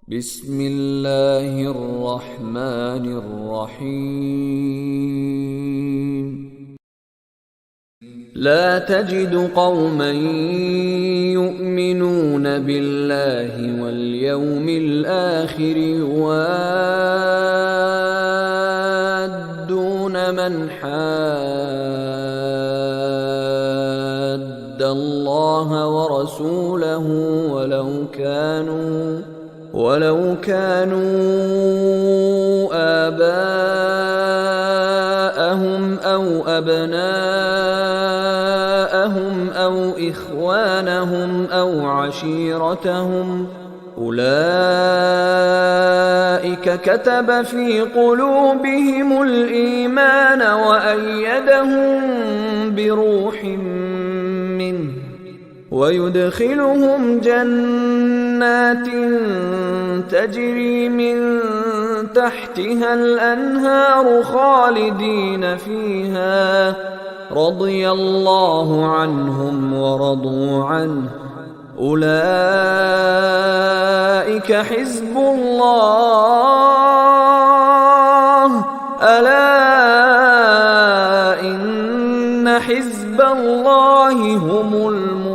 بسم الله الرحمن الرحيم. لا تجد قوما يؤمنون بالله واليوم الآخر يوادون من حاد الله ورسوله ولو كانوا آباءهم أو أبناءهم أو إخوانهم أو عشيرتهم أولئك كتب في قلوبهم الإيمان وأيدهم بروح منه ويدخلهم جنات تجري من تحتها الأنهار خالدين فيها رضي الله عنهم ورضوا عنه أولئك حزب الله ألا إن حزب الله هم المفلحون.